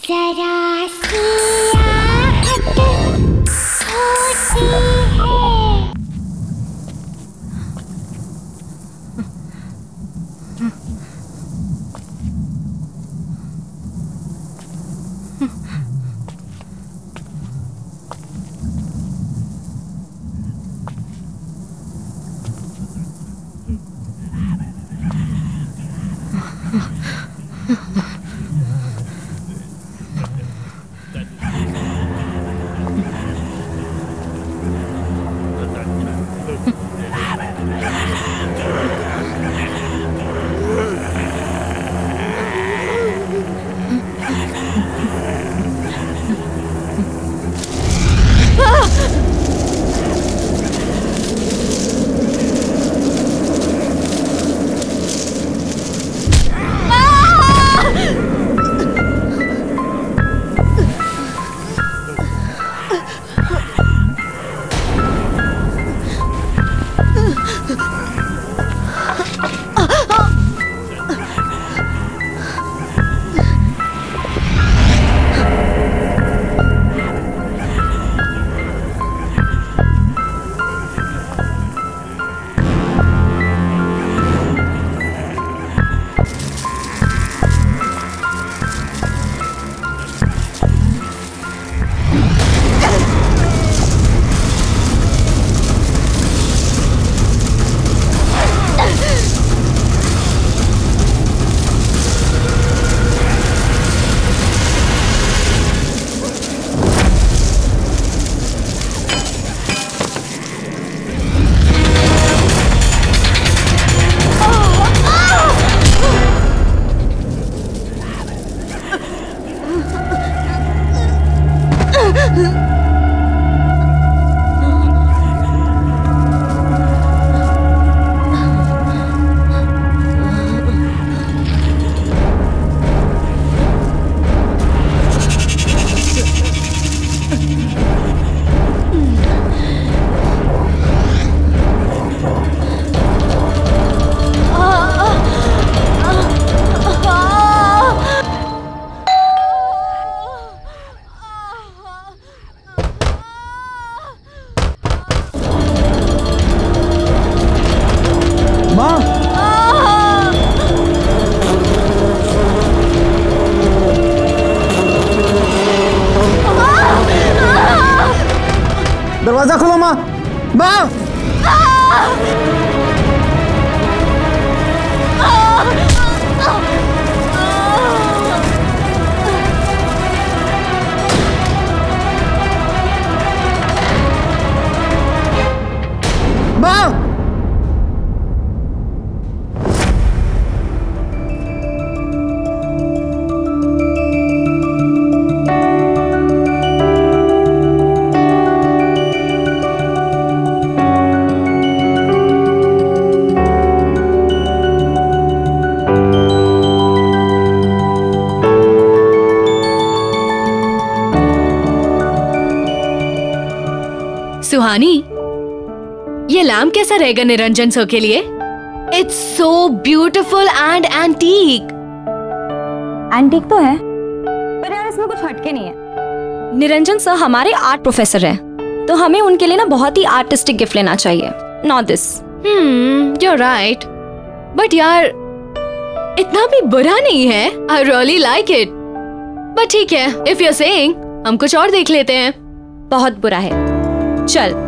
जरा सी आहट होती है। दरवाजा खोलो माँ। माँ माँ सुहानी, ये लैम्प कैसा रहेगा निरंजन सर के लिए? It's so beautiful and antique. Antique तो है, पर यार इसमें कुछ हटके नहीं है। निरंजन सर हमारे आर्ट प्रोफेसर हैं, तो हमें उनके लिए ना बहुत ही आर्टिस्टिक गिफ्ट लेना चाहिए। Not this. you're right. But यार इतना भी बुरा नहीं है। I really like it. But ठीक है, if you're saying, हम कुछ और देख लेते हैं। बहुत बुरा है, चल।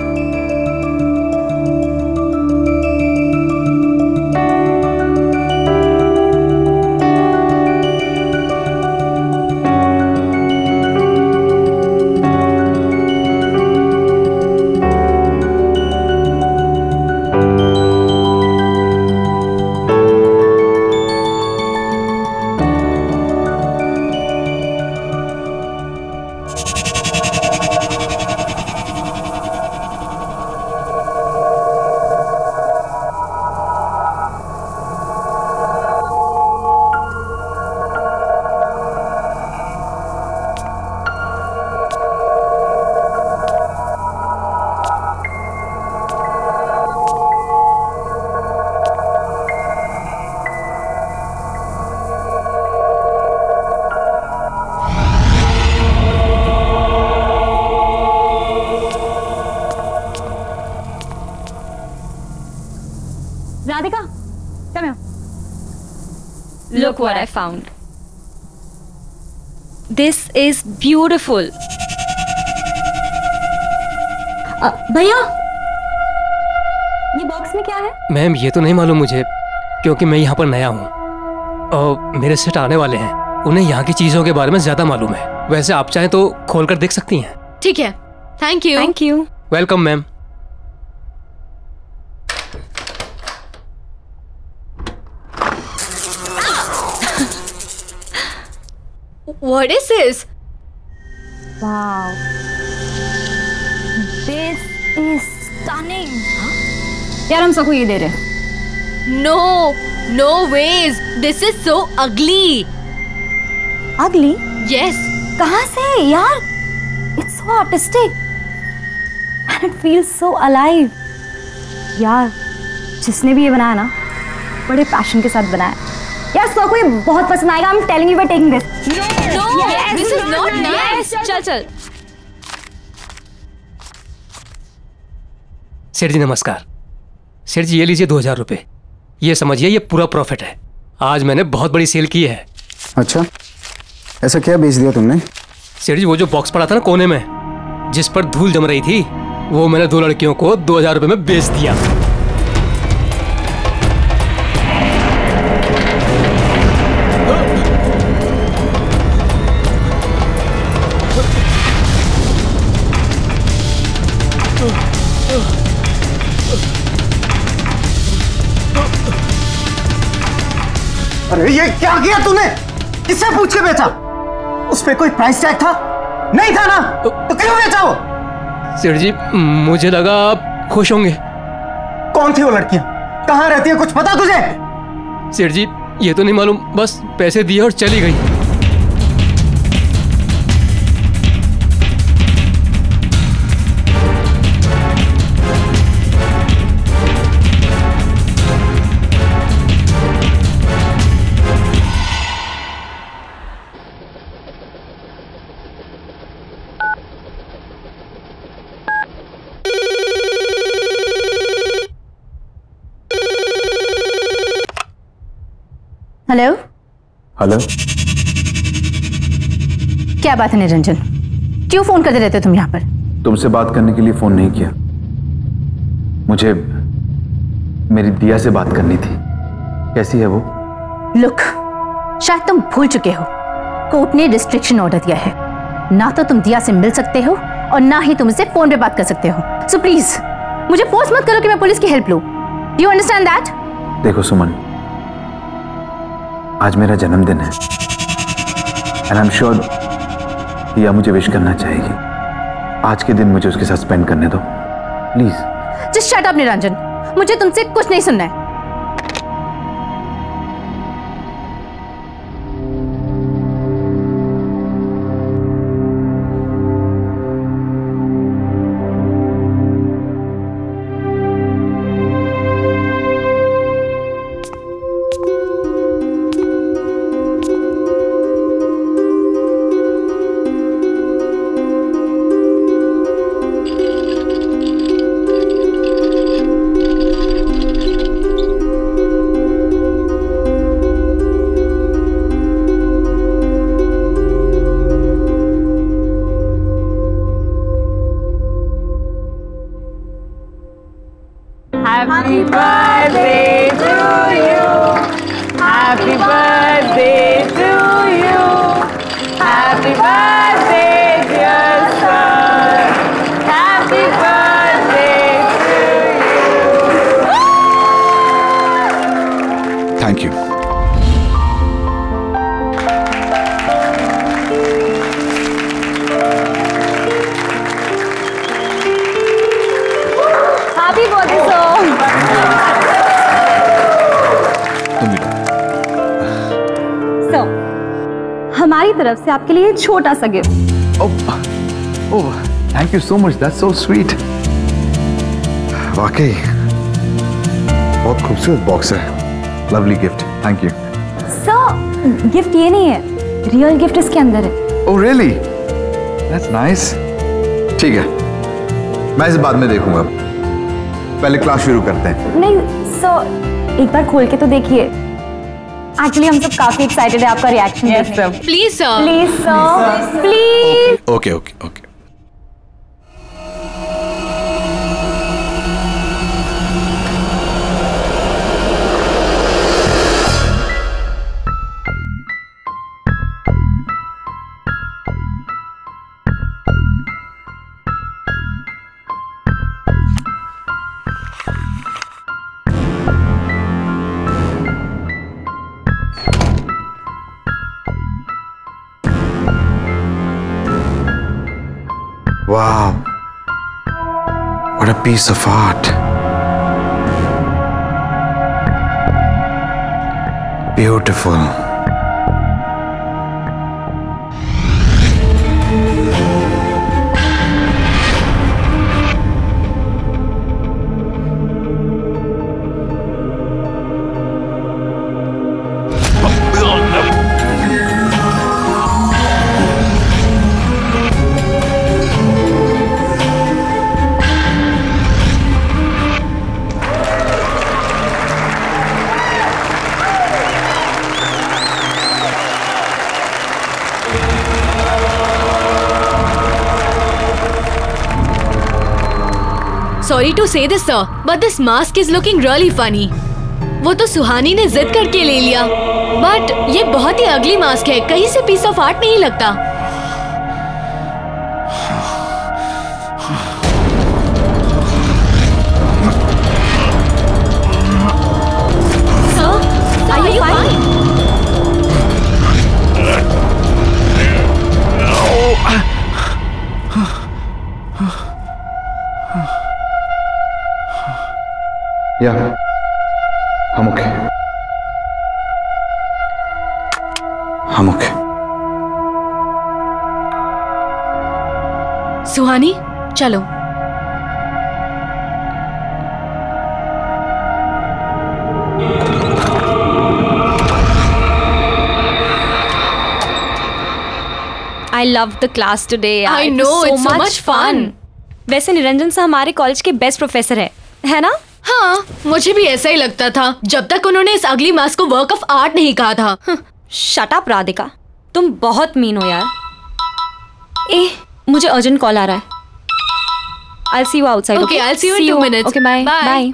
Look what I found. This is beautiful. भैया, ये बॉक्स में क्या है? मैम ये तो नहीं मालूम मुझे, क्योंकि मैं यहाँ पर नया हूँ और मेरे सेट आने वाले हैं। उन्हें यहाँ की चीजों के बारे में ज्यादा मालूम है। वैसे आप चाहें तो खोल कर देख सकती हैं। ठीक है, thank you. Thank you. Welcome ma'am. What is this? Wow. This is stunning. यार हम सबको ये दे रहे हैं। No, no ways. This is so ugly. Ugly? Yes. कहाँ से यार? It's so artistic. And it feels so alive. यार, जिसने भी ये बनाया ना, बड़े पैशन के साथ बनाया। यार सो को ये बहुत पसंद आएगा। I'm telling you we're taking this. No, yes, this is not nice. चल चल। सेठ जी नमस्कार। सेठ जी ये लीजिए 2000 रुपए। ये समझिए ये पूरा प्रॉफिट है। आज मैंने बहुत बड़ी सेल की है। अच्छा, ऐसा क्या बेच दिया तुमने? सेठ जी वो जो बॉक्स पड़ा था ना कोने में, जिस पर धूल जम रही थी, वो मैंने 2 लड़कियों को 2000 रुपए में बेच दिया। अरे ये क्या किया तूने? किससे पूछ के बेचा? उस पे कोई प्राइस टैग था? नहीं था ना? तो क्यों बेचा वो? सेठ जी मुझे लगा आप खुश होंगे। कौन थी वो लड़कियां? कहाँ रहती है? कुछ पता तुझे? सेठ जी ये तो नहीं मालूम, बस पैसे दिए और चली गई। हेलो हेलो, क्या बात है निरंजन, क्यों फोन करते रहते हो तुम यहाँ पर? तुमसे बात करने के लिए फोन नहीं किया, मुझे मेरी दिया से बात करनी थी। कैसी है वो? लुक, शायद तुम भूल चुके हो, कोर्ट ने रिस्ट्रिक्शन ऑर्डर दिया है। ना तो तुम दिया से मिल सकते हो और ना ही तुम इससे फोन पे बात कर सकते हो। सो प्लीज मुझे फोर्स मत करो कि मैं पुलिस की हेल्प लूं। Do you understand that? देखो सुमन, आज मेरा जन्मदिन है एंड आई एम श्योर दिया मुझे विश करना चाहेगी। आज के दिन मुझे उसके साथ स्पेंड करने दो please. Just shut up Niranjan, मुझे तुमसे कुछ नहीं सुनना है। Happy birthday to you. Happy birthday to you. Happy birthday, dear son. Happy birthday to you. Thank you. Happy birthday sir. तुम भी So, हमारी तरफ से आपके लिए छोटा सा gift. Oh thank you so much, that's so sweet. वाकई बहुत खूबसूरत बॉक्स है। Lovely gift, thank you. Sir, gift ये नहीं है, रियल गिफ्ट इसके अंदर है। Oh really, that's nice. ठीक है, मैं इसे बाद में देखूंगा, पहले क्लास शुरू करते हैं। नहीं सर, एक बार खोल के तो देखिए। एक्चुअली हम सब काफी एक्साइटेड है आपका रिएक्शन यस देखने sir. Please sir. Please sir please. Okay okay okay. Wow, what a piece of art. Beautiful. Sorry to say this sir, but this mask is looking really funny. वो तो सुहानी ने जिद करके ले लिया, बट ये बहुत ही अगली मास्क है, कहीं से पीस ऑफ आर्ट नहीं लगता। Sir, are you fine? Yeah, I'm okay. I'm okay. सुहानी, चलो। I loved the class today. I know, it's so much fun. वैसे निरंजन सर हमारे कॉलेज के बेस्ट प्रोफेसर है ना? हाँ, मुझे भी ऐसा ही लगता था जब तक उन्होंने इस अगली मास्क को वर्क ऑफ आर्ट नहीं कहा था। शट अप राधिका, तुम बहुत मीन हो यार। मुझे अर्जेंट कॉल आ रहा है। I'll see you outside. Okay, I'll see you in 2 minutes. Okay, bye. Bye.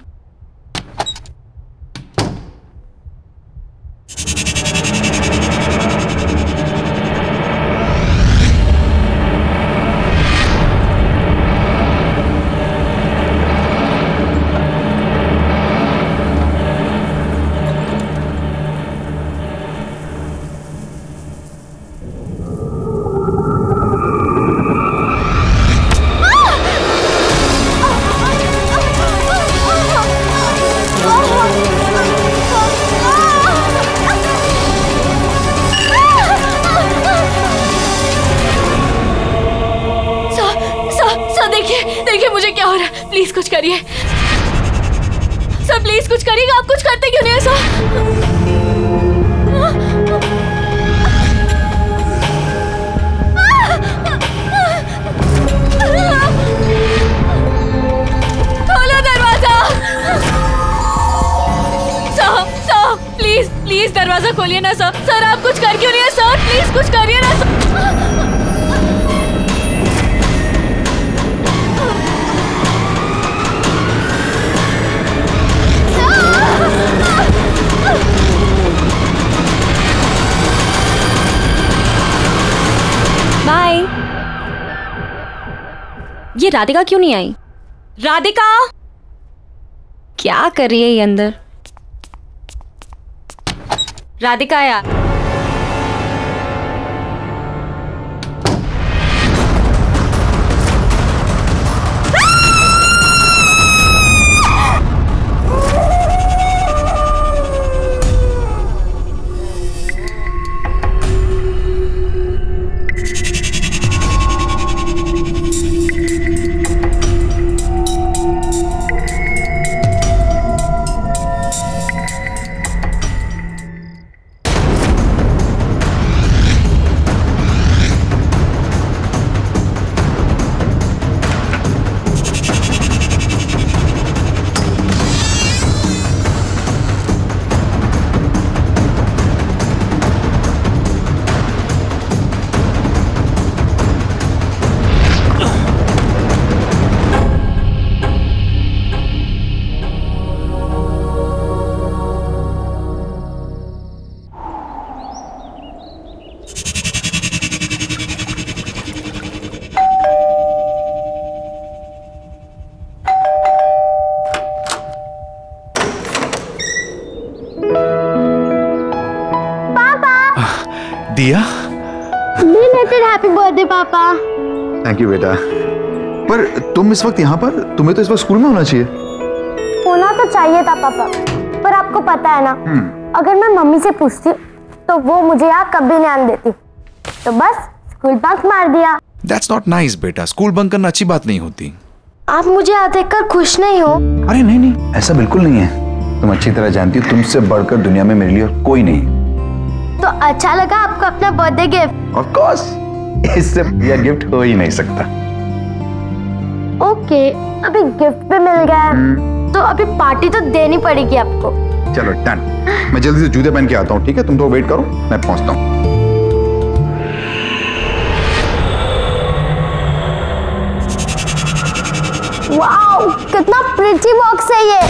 देखिए मुझे क्या हो रहा है, प्लीज कुछ करिए सर, प्लीज कुछ करिएगा। आप कुछ करते क्यों नहीं है सर? खोलो दरवाजा सर, प्लीज प्लीज दरवाजा खोलिए ना सर। सर आप कुछ कर क्यों नहीं है सर? प्लीज कुछ करिए ना सर। बाय। ये राधिका क्यों नहीं आई? राधिका क्या कर रही है ये अंदर? राधिका यार, दिया। बिलेटेड हैप्पी बर्थडे पापा। थैंक यू बेटा। पर तुम इस वक्त यहाँ पर, तुम्हें तो इस वक्त स्कूल में होना चाहिए। होना तो चाहिए था पापा, पर आपको पता है ना, अगर मैं मम्मी से पूछती तो वो मुझे यहाँ कभी नहीं आने देती, तो बस स्कूल बंक मार दिया। That's not nice बेटा, स्कूल बंक करना अच्छी बात नहीं होती। आप मुझे यहाँ देखकर खुश नहीं हो? अरे नहीं नहीं, ऐसा बिल्कुल नहीं है। तुम अच्छी तरह जानती हो तुमसे बढ़कर दुनिया में मेरे लिए और कोई नहीं। तो अच्छा लगा आपको अपना बर्थडे गिफ्ट? Of course, इससे बढ़िया गिफ्ट हो ही नहीं सकता। ओके, अभी गिफ्ट भी मिल गया है, तो अभी पार्टी तो देनी पड़ेगी आपको। चलो डन, मैं जल्दी से जूते पहन के आता हूँ, ठीक है? तुम तो वेट करो, मैं पहुंचता हूँ। वाओ, कितना प्रिटी बॉक्स है ये।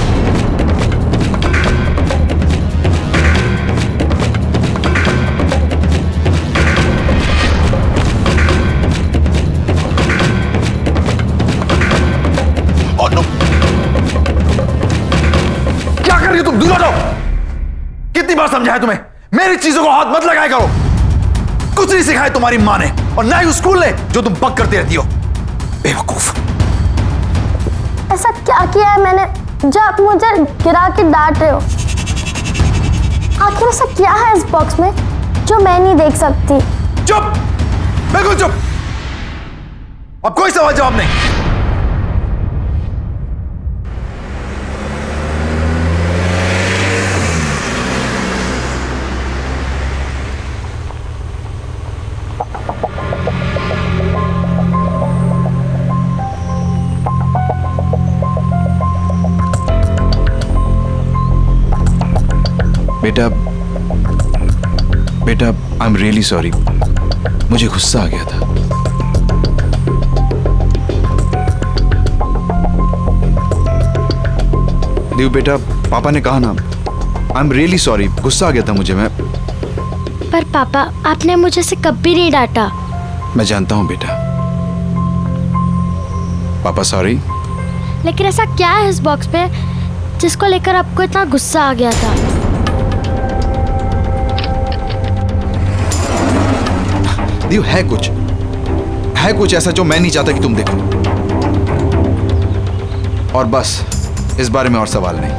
क्या कर रही हो तुम? दूर हटो। कितनी बार समझाया तुम्हें, मेरी चीजों को हाथ मत लगाया करो। कुछ नहीं सिखाया तुम्हारी माँ ने और ना ही उस स्कूल ने जो तुम बक करती रहती हो। बेवकूफ। ऐसा क्या किया है मैंने जो आप मुझे गिरा के डांट रहे हो? आखिर ऐसा क्या है इस बॉक्स में जो मैं नहीं देख सकती? चुप, बिल्कुल चुप। अब कोई सवाल जवाब नहीं। बेटा आई एम रियली सॉरी, मुझे गुस्सा आ गया था। देव बेटा, पापा ने कहा ना, आई एम रियली सॉरी, गुस्सा आ गया था मुझे। मैं पर पापा, आपने मुझे से कभी नहीं डांटा। मैं जानता हूं बेटा। पापा सॉरी। लेकिन ऐसा क्या है इस बॉक्स पे जिसको लेकर आपको इतना गुस्सा आ गया था? देव, है कुछ ऐसा जो मैं नहीं चाहता कि तुम देखो। और बस इस बारे में और सवाल नहीं।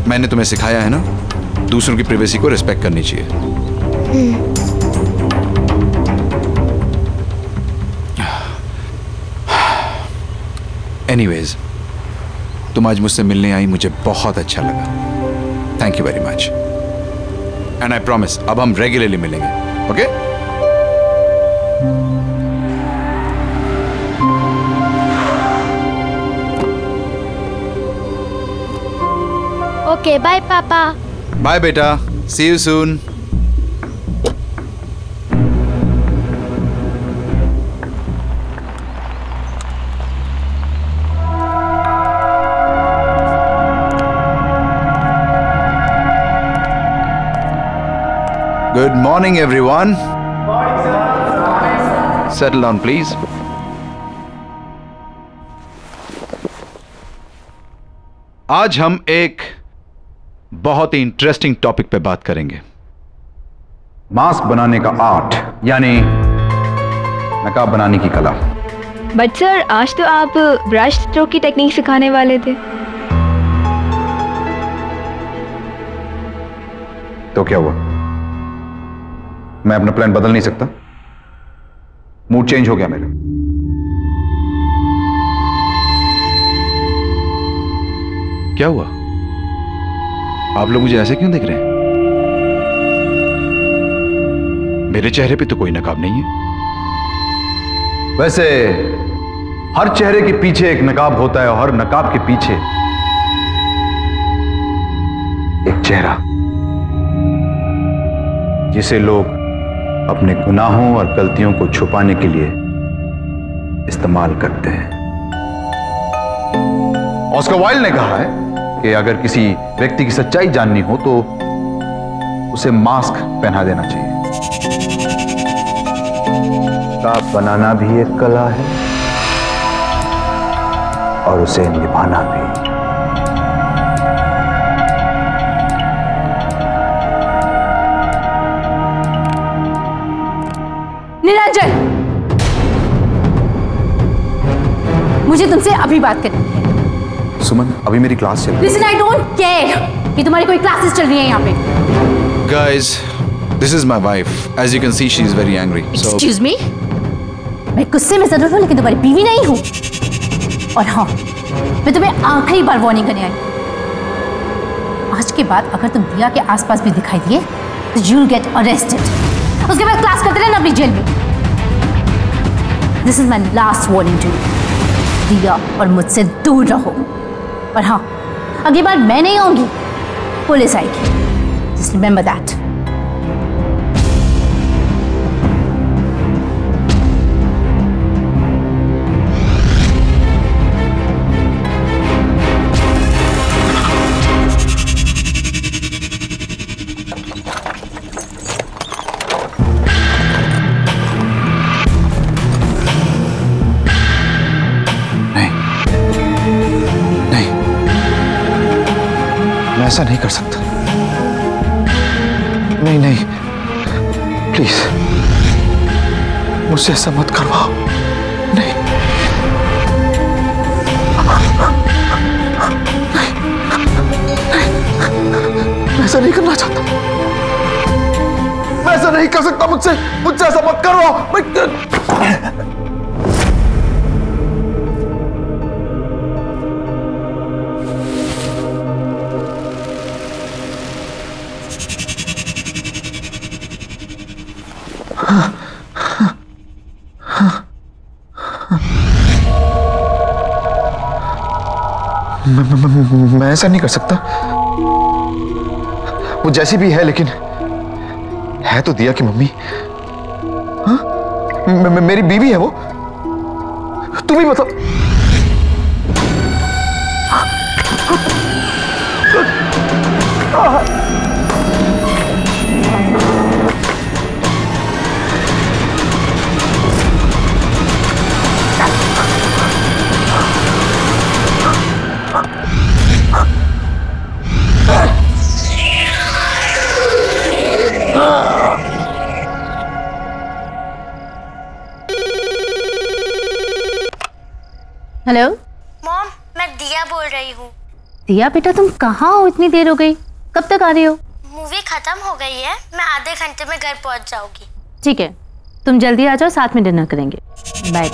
मैंने तुम्हें सिखाया है ना, दूसरों की प्राइवेसी को रिस्पेक्ट करनी चाहिए। एनीवेज, तुम आज मुझसे मिलने आई, मुझे बहुत अच्छा लगा। Thank you very much. And I promise, अब हम रेगुलरली मिलेंगे। ओके? ओके, बाय पापा। बाय बेटा, see you soon. Good morning, everyone. Settle down, please. आज हम एक बहुत ही इंटरेस्टिंग टॉपिक पे बात करेंगे। मास्क बनाने का आर्ट, यानी नकाब बनाने की कला। बट सर, आज तो आप ब्रश स्ट्रोक की टेक्निक सिखाने वाले थे। तो क्या हुआ? मैं अपना प्लान बदल नहीं सकता? मूड चेंज हो गया मेरा। क्या हुआ? आप लोग मुझे ऐसे क्यों देख रहे हैं? मेरे चेहरे पे तो कोई नकाब नहीं है। वैसे हर चेहरे के पीछे एक नकाब होता है और हर नकाब के पीछे एक चेहरा, जिसे लोग अपने गुनाहों और गलतियों को छुपाने के लिए इस्तेमाल करते हैं। ऑस्कर वाइल्ड ने कहा है कि अगर किसी व्यक्ति की सच्चाई जाननी हो तो उसे मास्क पहना देना चाहिए। नकाब बनाना भी एक कला है और उसे निभाना भी। निरंजन, मुझे तुमसे अभी बात करनी है। सुमन, अभी मेरी क्लास चल रही है। Listen, I don't care कि तुम्हारी कोई क्लासेस चल रही है यहाँ पे। Guys, this is my wife. As you can see, she is very angry. Excuse me? मैं गुस्से में जरूर हूँ लेकिन तुम्हारी बीवी नहीं हूँ। और हाँ, मैं तुम्हें आखिरी बार वार्निंग करने आई। आज के बाद अगर तुम दिया के आसपास भी दिखाई दिए तो you'll get arrested. उसके बाद क्लास करते रहना अपनी जेल में। This is my last warning to you. दिया और मुझसे दूर रहो। और हाँ, अगली बार मैं नहीं आऊंगी, पुलिस आएगी। Just remember that. ऐसा नहीं कर सकता। नहीं नहीं, प्लीज मुझसे ऐसा मत करवाओ। नहीं मैं ऐसा नहीं करना चाहता। मैं ऐसा नहीं कर सकता। मुझसे ऐसा मत करवाओ। मैं ऐसा नहीं कर सकता। वो जैसी भी है लेकिन है तो दिया की मम्मी। हाँ? मेरी बीवी है वो। तुम ही बताओ। हेलो मॉम, मैं दिया बोल रही हूँ। दिया बेटा, तुम कहाँ हो? इतनी देर हो गई, कब तक आ रही हो? मूवी खत्म हो गई है, मैं आधे घंटे में घर पहुँच जाऊंगी। ठीक है, तुम जल्दी आ जाओ, साथ में डिनर करेंगे। बाय।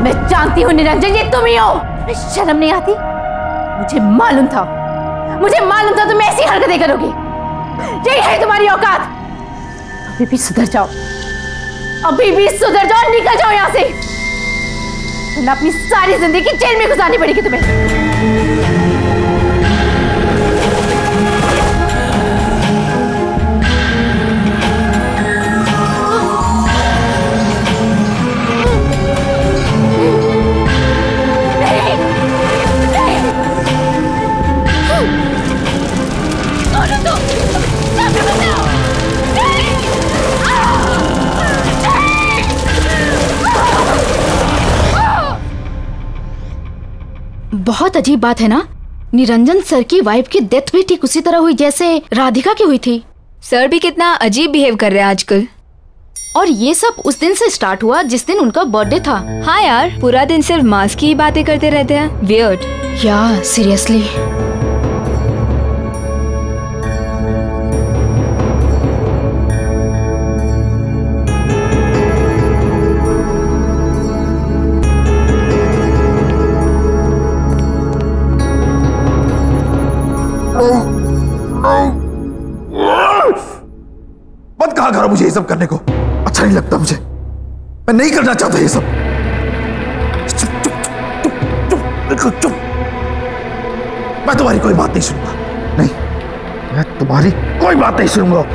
मैं जानती हूँ निरंजन, ये तुम ही हो। शर्म नहीं आती? मुझे मालूम था तुम ऐसी हरकतें करोगी। यही है तुम्हारी औकात। अभी भी सुधर जाओ, अभी भी सुधर जाओ, निकल जाओ यहां से, वरना अपनी सारी जिंदगी जेल में गुजारनी पड़ेगी तुम्हें। बहुत अजीब बात है ना, निरंजन सर की वाइफ की डेथ भी ठीक उसी तरह हुई जैसे राधिका की हुई थी। सर भी कितना अजीब बिहेव कर रहे हैं आजकल। और ये सब उस दिन से स्टार्ट हुआ जिस दिन उनका बर्थडे था। हाँ यार, पूरा दिन सिर्फ मास्क की ही बातें करते रहते हैं। वियर्ड। या सीरियसली। मत कहा करो मुझे ये सब करने को, अच्छा नहीं लगता मुझे, मैं नहीं करना चाहता ये सब। चुप चुप चुप चुप चुप, मैं तुम्हारी कोई बात नहीं सुनूंगा, नहीं, मैं तुम्हारी कोई बात नहीं सुनूंगा।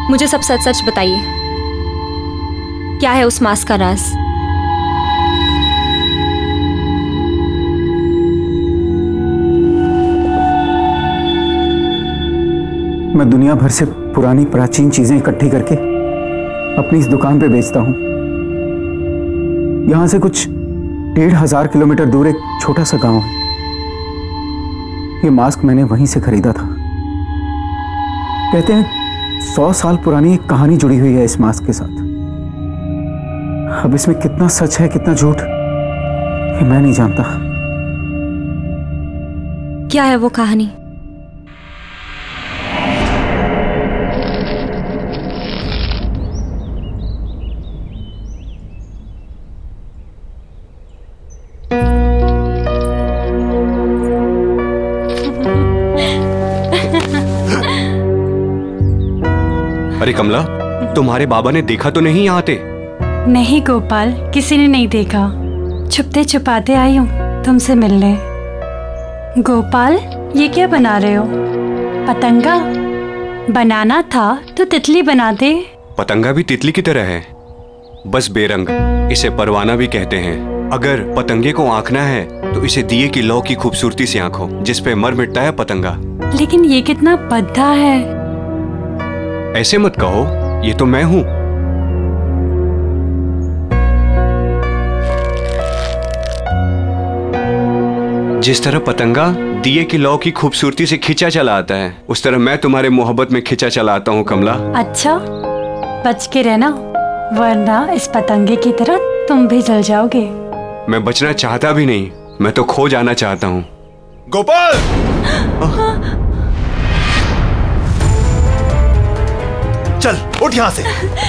मुझे सब सच सच बताइए, क्या है उस मास्क का राज? मैं दुनिया भर से पुरानी प्राचीन चीजें इकट्ठी करके अपनी इस दुकान पे बेचता हूं। यहां से कुछ 1500 किलोमीटर दूर एक छोटा सा गांव है। ये मास्क मैंने वहीं से खरीदा था। कहते हैं 100 साल पुरानी एक कहानी जुड़ी हुई है इस मास्क के साथ। अब इसमें कितना सच है कितना झूठ ये मैं नहीं जानता। क्या है वो कहानी? अरे कमला, तुम्हारे बाबा ने देखा तो नहीं यहाँ आते? नहीं गोपाल, किसी ने नहीं देखा, छुपते छुपाते आई हूँ तुमसे मिलने। गोपाल, ये क्या बना रहे हो? पतंगा? बनाना था तो तितली बना दे। पतंगा भी तितली की तरह है, बस बेरंग। इसे परवाना भी कहते हैं। अगर पतंगे को आंकना है तो इसे दिए की लौ की खूबसूरती से आंखो, जिस पे मर मिटता है पतंगा। लेकिन ये कितना भद्दा है। ऐसे मत कहो, ये तो मैं हूं। जिस तरह पतंगा दिए की लौ की खूबसूरती से खिंचा चला आता है, उस तरह मैं तुम्हारे मोहब्बत में खिंचा चला आता हूं कमला। अच्छा, बच के रहना, वरना इस पतंगे की तरह तुम भी जल जाओगे। मैं बचना चाहता भी नहीं, मैं तो खो जाना चाहता हूं। गोपाल! चल उठ यहाँ से,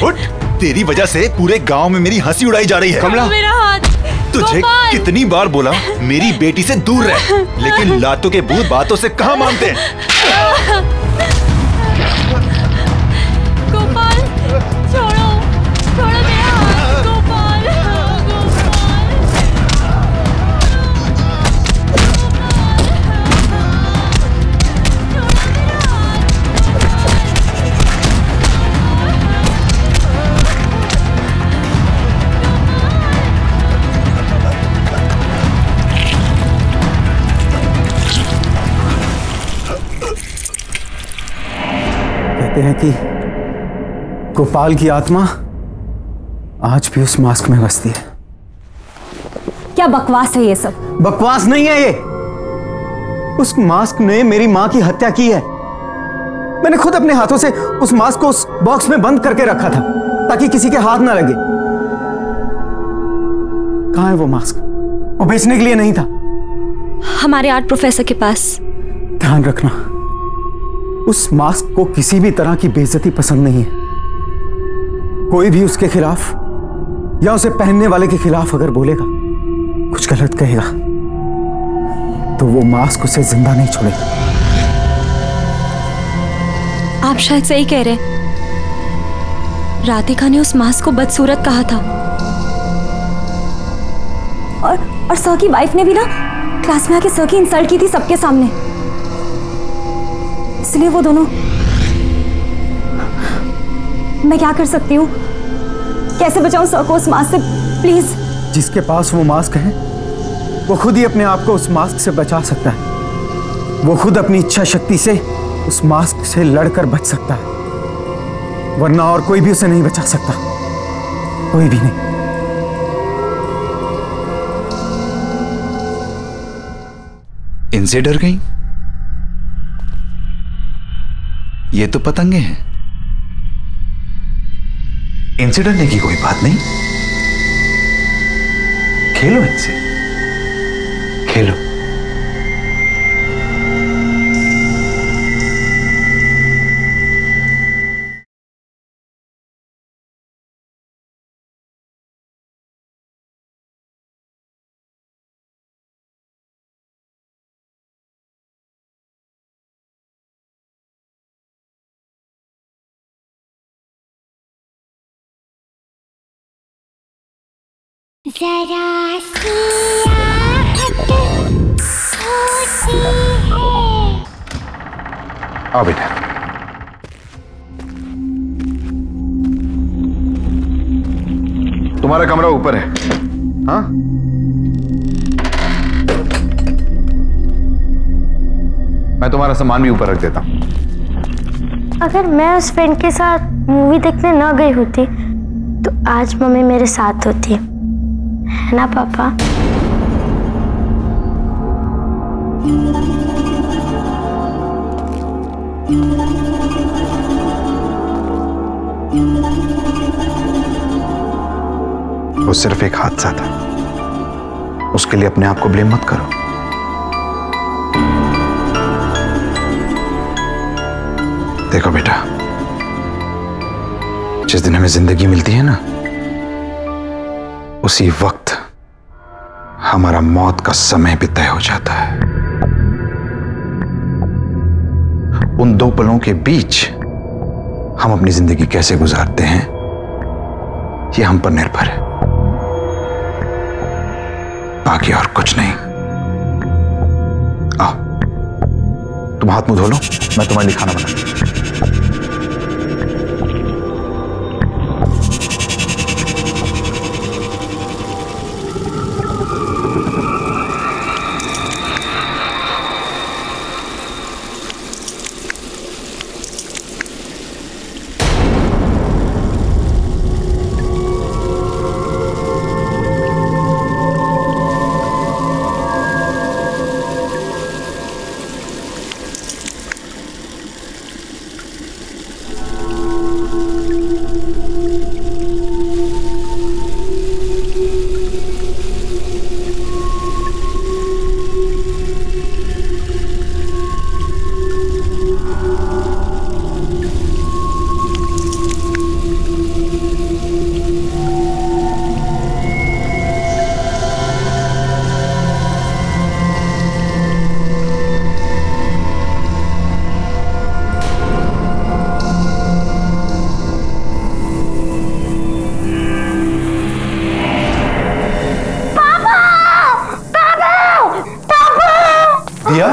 उठ। तेरी वजह से पूरे गांव में मेरी हंसी उड़ाई जा रही है। कमला, मेरा हाथ। तुझे कितनी बार बोला मेरी बेटी से दूर रह, लेकिन लातों के भूत बातों से कहाँ मानते हैं। गोपाल, छोड़ो, छोड़ो मेरा हाथ। गोपाल, कहते हैं कि गोपाल की आत्मा आज भी उस मास्क में बसती है। क्या बकवास है ये सब? बकवास नहीं है ये, उस मास्क ने मेरी मां की हत्या की है। मैंने खुद अपने हाथों से उस मास्क को उस बॉक्स में बंद करके रखा था ताकि किसी के हाथ ना लगे। कहां है वो मास्क? वो बेचने के लिए नहीं था। हमारे आर्ट प्रोफेसर के पास। ध्यान रखना, उस मास्क को किसी भी तरह की बेइज्जती पसंद नहीं है। कोई भी उसके खिलाफ या उसे पहनने वाले के खिलाफ अगर बोलेगा, कुछ गलत कहेगा, तो वो मास्क उसे जिंदा नहीं छोड़ेगा। आप शायद सही कह रहे हैं। राधिका ने उस मास्क को बदसूरत कहा था और सर की वाइफ ने भी ना क्लास में आके सर की इंसल्ट की थी सबके सामने। इसलिए वो दोनों। मैं क्या कर सकती हूँ? कैसे बचाऊं सर को उस मास्क से? प्लीज। जिसके पास वो मास्क है वो खुद ही अपने आप को उस मास्क से बचा सकता है। वो खुद अपनी इच्छा शक्ति से उस मास्क से लड़कर बच सकता है, वरना और कोई भी उसे नहीं बचा सकता। कोई भी नहीं। इनसे डर गई? ये तो पतंगे हैं। इनसे डरने की कोई बात नहीं। खेलो इनसे, खेलो। जरा सी आहट होती है। आओ बेटा। तुम्हारा कमरा ऊपर है। हाँ, मैं तुम्हारा सामान भी ऊपर रख देता हूं। अगर मैं उस फ्रेंड के साथ मूवी देखने न गई होती तो आज मम्मी मेरे साथ होती, है ना पापा? वो सिर्फ एक हादसा था, उसके लिए अपने आप को ब्लेम मत करो। देखो बेटा, जिस दिन हमें जिंदगी मिलती है ना, उसी वक्त हमारा मौत का समय भी तय हो जाता है। उन दो पलों के बीच हम अपनी जिंदगी कैसे गुजारते हैं, ये हम पर निर्भर है, बाकी और कुछ नहीं। आओ, तुम हाथ मुंह धो लो, मैं तुम्हारे लिए खाना बना दूं। दिया,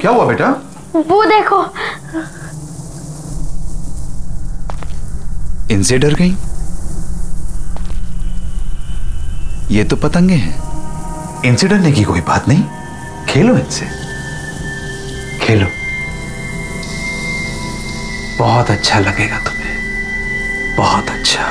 क्या हुआ बेटा? वो देखो। इनसे डर गई? ये तो पतंगे हैं। इनसे डरने की कोई बात नहीं। खेलो इनसे, खेलो। बहुत अच्छा लगेगा तुम्हें, बहुत अच्छा।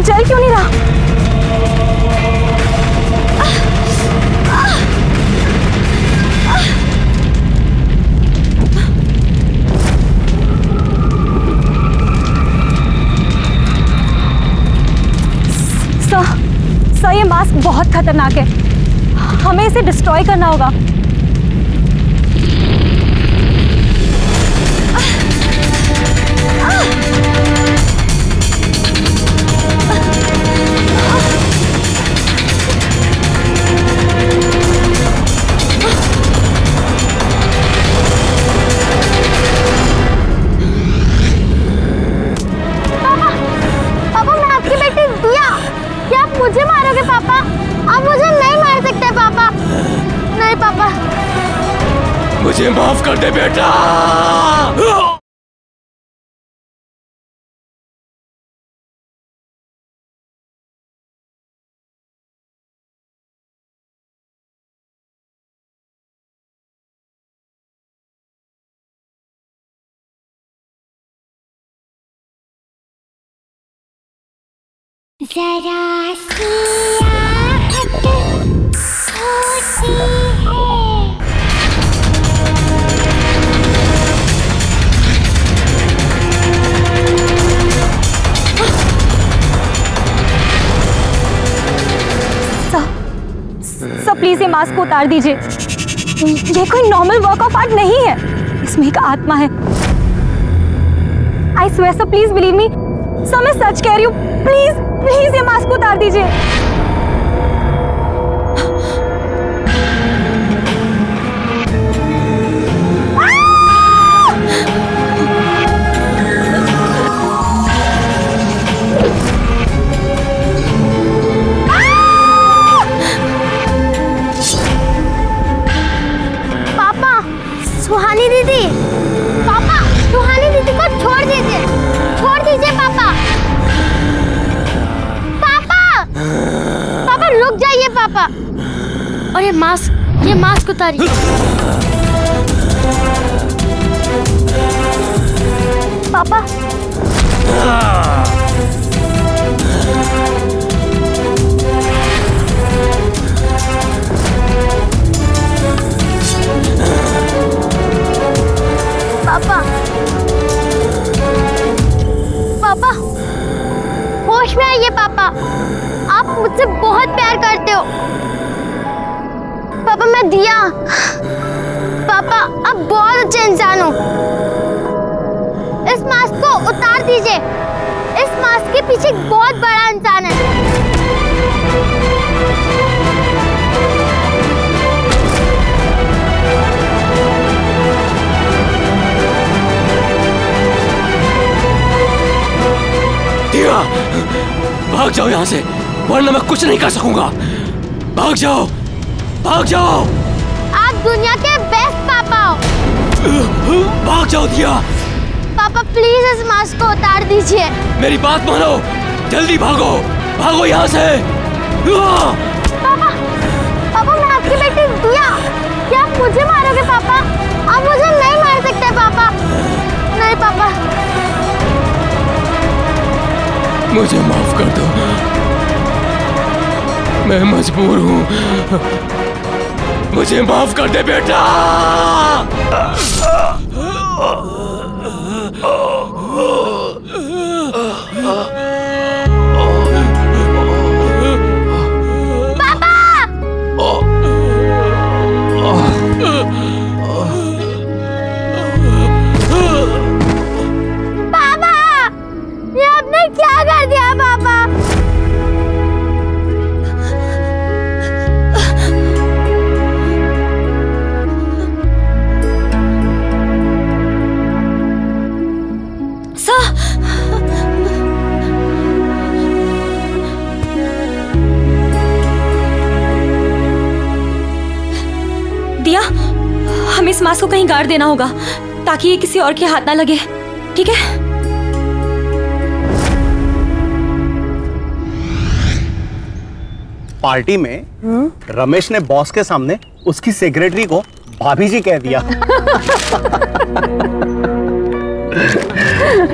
चल क्यों नहीं रहा? सर, ये मास्क बहुत खतरनाक है, हमें इसे डिस्ट्रॉय करना होगा। मुझे मारोगे पापा? आप मुझे नहीं मार सकते पापा। नहीं पापा, मुझे माफ कर दे बेटा। जरा सी आहट होती है। सर प्लीज ये मास्क को उतार दीजिए। ये कोई नॉर्मल वर्क ऑफ आर्ट नहीं है, इसमें एक आत्मा है। I swear sir, please believe me sir, मैं सच कह रही हूँ। प्लीज प्लीज ये मास्क उतार दीजिए। पापा, सुहानी दीदी, पापा सुहानी दीदी को छोड़ दीजिए, छोड़ दीजिए पापा। पापा रुक जाइए पापा। और ये मास्क उतारिए। पापा पापा पापा होश में आइए पापा, आप मुझसे बहुत प्यार करते हो। पापा मैं दिया, पापा आप बहुत अच्छे इंसान हो। इस मास्क को उतार दीजिए, इस मास्क के पीछे एक बहुत बड़ा इंसान है। दिया, भाग जाओ यहाँ से, वरना मैं कुछ नहीं कर सकूंगा। भाग जाओ, भाग जाओ। आप दुनिया के बेस्ट पापा हो। भाग जाओ दिया। पापा प्लीज इस मास्क को उतार दीजिए। मेरी बात मानो, जल्दी भागो, भागो यहाँ से। पापा, पापा मैं आपकी बेटी दिया। क्या आप मुझे मारोगे पापा? आप मुझे नहीं मार सकते पापा। नहीं पापा। मुझे माफ कर दो, मैं मजबूर हूँ। मुझे माफ कर दे बेटा। पापा, ये आपने क्या कर दिया पापा? दिया, हमें इस मास्क को कहीं गाड़ देना होगा ताकि ये किसी और के हाथ ना लगे, ठीक है? पार्टी में रमेश ने बॉस के सामने उसकी सेक्रेटरी को भाभी जी कह दिया।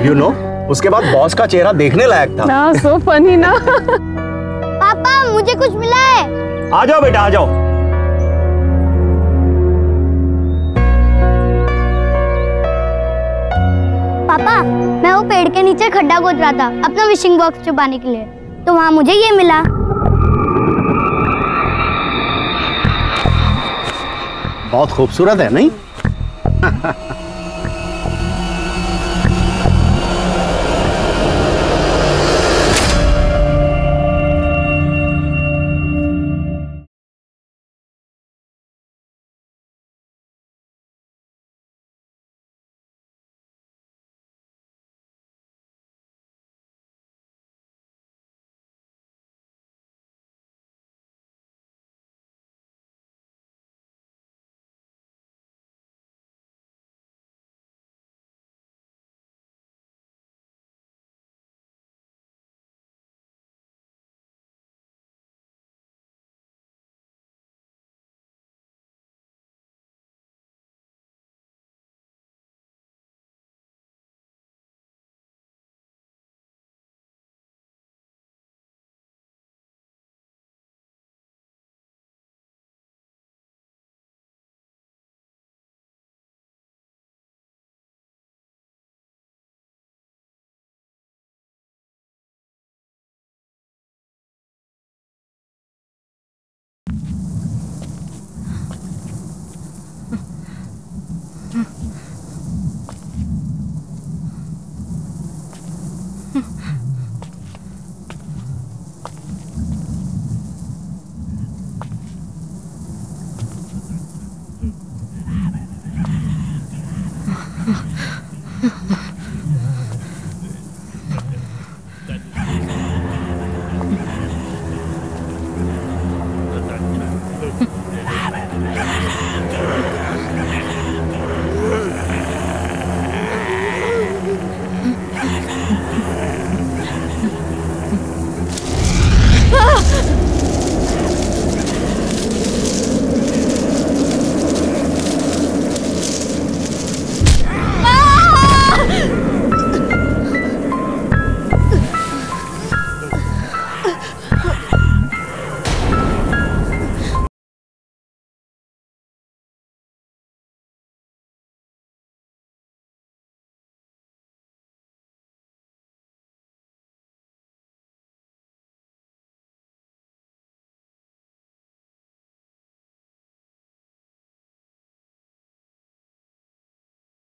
You know, उसके बाद बॉस का चेहरा देखने लायक था। ना सो फनी ना। पापा मुझे कुछ मिला है। आ जाओ बेटा, आ जाओ। पापा मैं वो पेड़ के नीचे खड्डा खोद रहा था अपना विशिंग बॉक्स छुपाने के लिए, तो वहां मुझे ये मिला। बहुत खूबसूरत है नहीं?